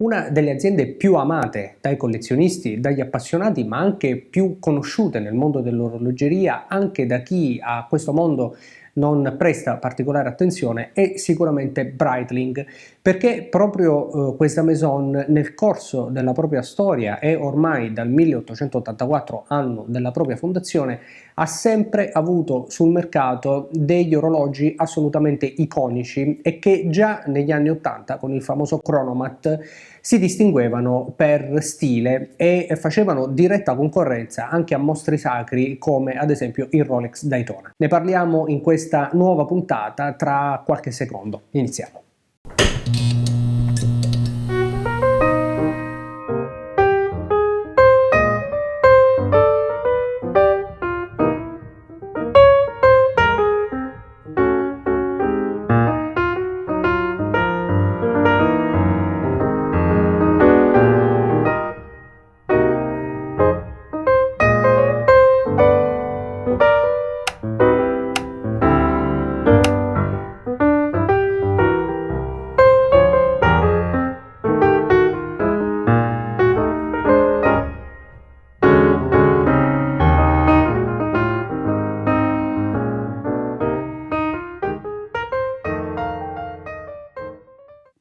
Una delle aziende più amate dai collezionisti, dagli appassionati, ma anche più conosciute nel mondo dell'orologeria, anche da chi a questo mondo non presta particolare attenzione, è sicuramente Breitling, perché proprio questa maison nel corso della propria storia e ormai dal 1884, anno della propria fondazione, ha sempre avuto sul mercato degli orologi assolutamente iconici e che già negli anni 80 con il famoso Chronomat si distinguevano per stile e facevano diretta concorrenza anche a mostri sacri come ad esempio il Rolex Daytona. Ne parliamo in questa nuova puntata tra qualche secondo. Iniziamo.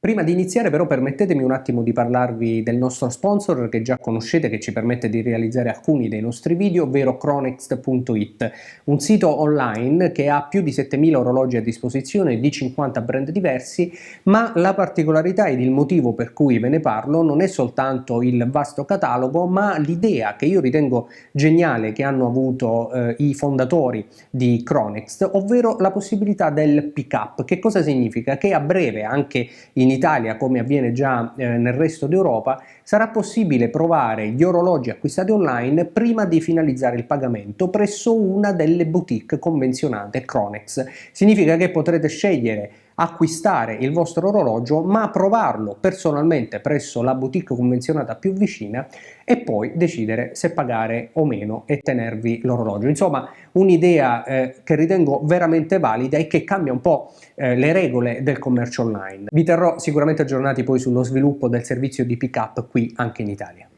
Prima di iniziare però permettetemi un attimo di parlarvi del nostro sponsor che già conoscete, che ci permette di realizzare alcuni dei nostri video, ovvero Chronext.it, un sito online che ha più di 7000 orologi a disposizione di 50 brand diversi, ma la particolarità ed il motivo per cui ve ne parlo non è soltanto il vasto catalogo, ma l'idea che io ritengo geniale che hanno avuto i fondatori di Chronext, ovvero la possibilità del pick-up. Che cosa significa? Che a breve, anche in Italia, come avviene già nel resto d'Europa, sarà possibile provare gli orologi acquistati online prima di finalizzare il pagamento presso una delle boutique convenzionate Chronext. Significa che potrete scegliere acquistare il vostro orologio ma provarlo personalmente presso la boutique convenzionata più vicina e poi decidere se pagare o meno e tenervi l'orologio. Insomma, un'idea che ritengo veramente valida e che cambia un po' le regole del commercio online. Vi terrò sicuramente aggiornati poi sullo sviluppo del servizio di pick-up qui anche in Italia.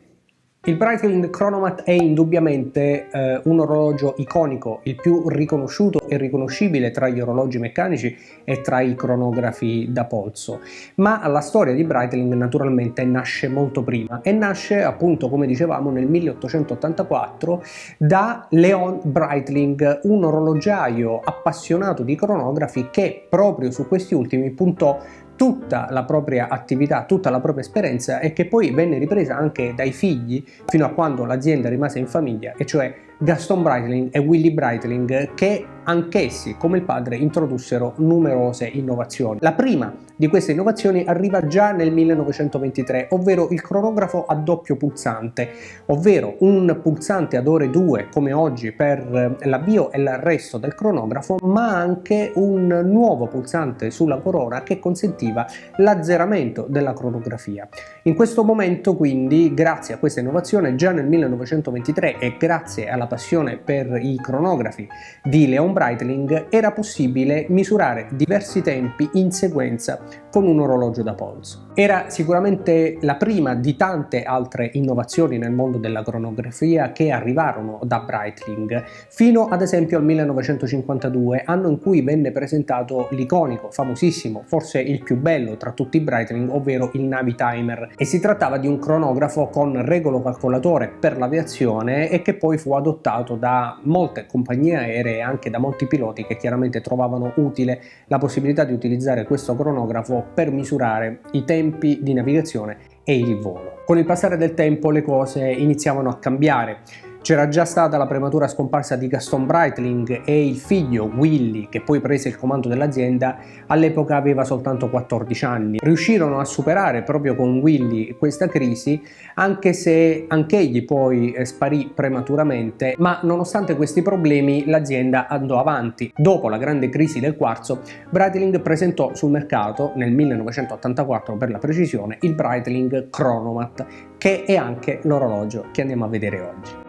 Il Breitling Chronomat è indubbiamente un orologio iconico, il più riconosciuto e riconoscibile tra gli orologi meccanici e tra i cronografi da polso, ma la storia di Breitling naturalmente nasce molto prima e nasce appunto, come dicevamo, nel 1884 da Leon Breitling, un orologiaio appassionato di cronografi che proprio su questi ultimi puntò tutta la propria attività, tutta la propria esperienza e che poi venne ripresa anche dai figli fino a quando l'azienda rimase in famiglia, e cioè Gaston Breitling e Willy Breitling, che anch'essi, come il padre, introdussero numerose innovazioni. La prima di queste innovazioni arriva già nel 1923, ovvero il cronografo a doppio pulsante, ovvero un pulsante ad ore 2 come oggi per l'avvio e l'arresto del cronografo, ma anche un nuovo pulsante sulla corona che consentiva l'azzeramento della cronografia. In questo momento, quindi, grazie a questa innovazione, già nel 1923 e grazie alla passione per i cronografi di Leon Breitling, era possibile misurare diversi tempi in sequenza con un orologio da polso. Era sicuramente la prima di tante altre innovazioni nel mondo della cronografia che arrivarono da Breitling, fino ad esempio al 1952, anno in cui venne presentato l'iconico, famosissimo, forse il più bello tra tutti i Breitling, ovvero il Navitimer, e si trattava di un cronografo con regolo calcolatore per l'aviazione e che poi fu adottato da molte compagnie aeree e anche da molti piloti che chiaramente trovavano utile la possibilità di utilizzare questo cronografo per misurare i tempi di navigazione e il volo. Con il passare del tempo le cose iniziavano a cambiare. C'era già stata la prematura scomparsa di Gaston Breitling e il figlio Willy, che poi prese il comando dell'azienda, all'epoca aveva soltanto 14 anni. Riuscirono a superare proprio con Willy questa crisi, anche se anch'egli poi sparì prematuramente, ma nonostante questi problemi l'azienda andò avanti. Dopo la grande crisi del quarzo, Breitling presentò sul mercato, nel 1984 per la precisione, il Breitling Chronomat, che è anche l'orologio che andiamo a vedere oggi.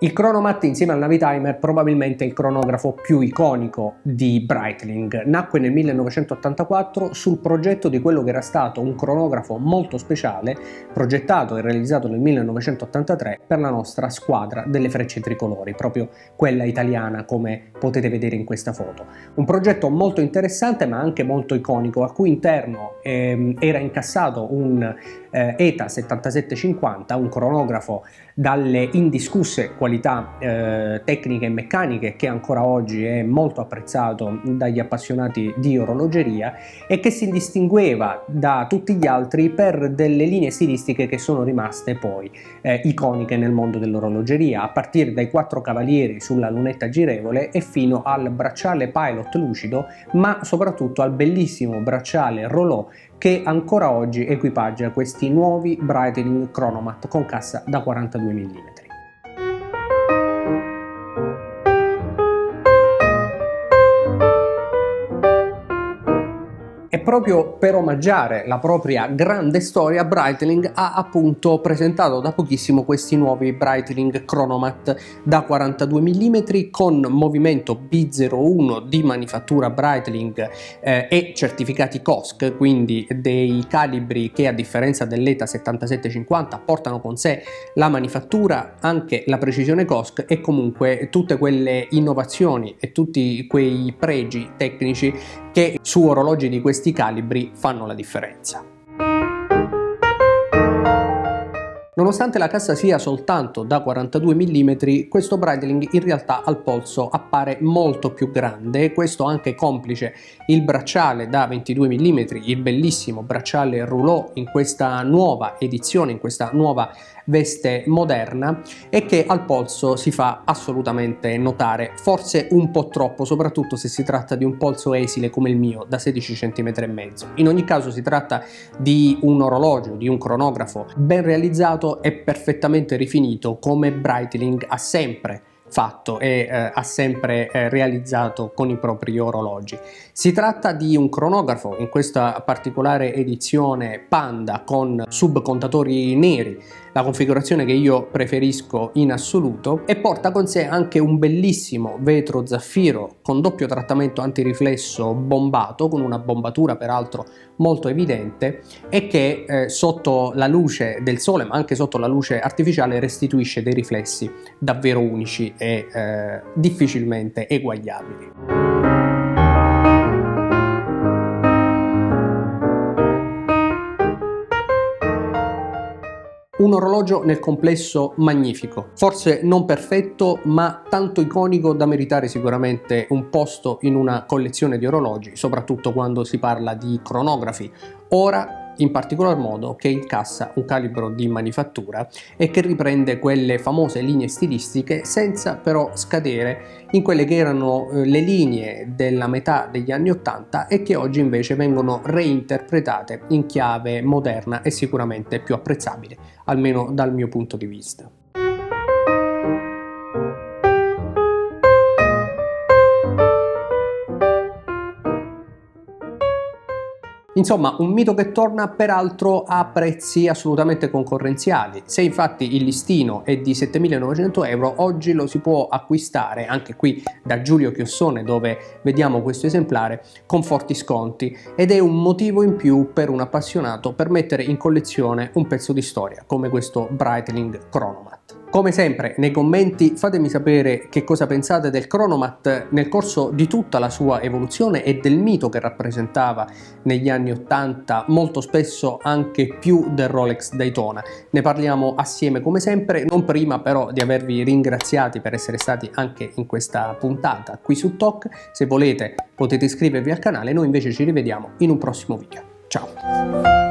Il Chronomat insieme al Navitimer probabilmente è il cronografo più iconico di Breitling. Nacque nel 1984 sul progetto di quello che era stato un cronografo molto speciale, progettato e realizzato nel 1983 per la nostra squadra delle Frecce Tricolori, proprio quella italiana come potete vedere in questa foto. Un progetto molto interessante ma anche molto iconico, al cui interno era incassato un ETA 7750, un cronografo dalle indiscusse qualità tecniche e meccaniche, che ancora oggi è molto apprezzato dagli appassionati di orologeria e che si distingueva da tutti gli altri per delle linee stilistiche che sono rimaste poi iconiche nel mondo dell'orologeria, a partire dai 4 cavalieri sulla lunetta girevole e fino al bracciale pilot lucido, ma soprattutto al bellissimo bracciale Rolò che ancora oggi equipaggia questi nuovi Breitling Chronomat con cassa da 42 mm. E proprio per omaggiare la propria grande storia, Breitling ha appunto presentato da pochissimo questi nuovi Breitling Chronomat da 42 mm con movimento B01 di manifattura Breitling e certificati COSC, quindi dei calibri che a differenza dell'ETA 7750 portano con sé la manifattura, anche la precisione COSC e comunque tutte quelle innovazioni e tutti quei pregi tecnici che su orologi di questi calibri fanno la differenza. Nonostante la cassa sia soltanto da 42 mm, questo Breitling in realtà al polso appare molto più grande, questo anche complice il bracciale da 22 mm, il bellissimo bracciale rouleau in questa nuova edizione, in questa nuova veste moderna, e che al polso si fa assolutamente notare, forse un po' troppo, soprattutto se si tratta di un polso esile come il mio da 16 cm e mezzo. In ogni caso si tratta di un orologio, di un cronografo ben realizzato e perfettamente rifinito, come Breitling ha sempre fatto e ha sempre realizzato con i propri orologi. Si tratta di un cronografo in questa particolare edizione Panda con subcontatori neri, la configurazione che io preferisco in assoluto, e porta con sé anche un bellissimo vetro zaffiro con doppio trattamento antiriflesso bombato, con una bombatura peraltro molto evidente, e che sotto la luce del sole ma anche sotto la luce artificiale restituisce dei riflessi davvero unici e difficilmente eguagliabili. Un orologio nel complesso magnifico, forse non perfetto ma tanto iconico da meritare sicuramente un posto in una collezione di orologi, soprattutto quando si parla di cronografi, ora in particolar modo che incassa un calibro di manifattura e che riprende quelle famose linee stilistiche senza però scadere in quelle che erano le linee della metà degli anni 80 e che oggi invece vengono reinterpretate in chiave moderna e sicuramente più apprezzabile, almeno dal mio punto di vista. Insomma, un mito che torna peraltro a prezzi assolutamente concorrenziali. Se infatti il listino è di 7.900 euro, oggi lo si può acquistare anche qui da Giulio Chiossone, dove vediamo questo esemplare, con forti sconti, ed è un motivo in più per un appassionato per mettere in collezione un pezzo di storia come questo Breitling Chronomat. Come sempre nei commenti fatemi sapere che cosa pensate del Chronomat nel corso di tutta la sua evoluzione e del mito che rappresentava negli anni 80, molto spesso anche più del Rolex Daytona. Ne parliamo assieme come sempre, non prima però di avervi ringraziati per essere stati anche in questa puntata qui su TOC. Se volete potete iscrivervi al canale, noi invece ci rivediamo in un prossimo video. Ciao!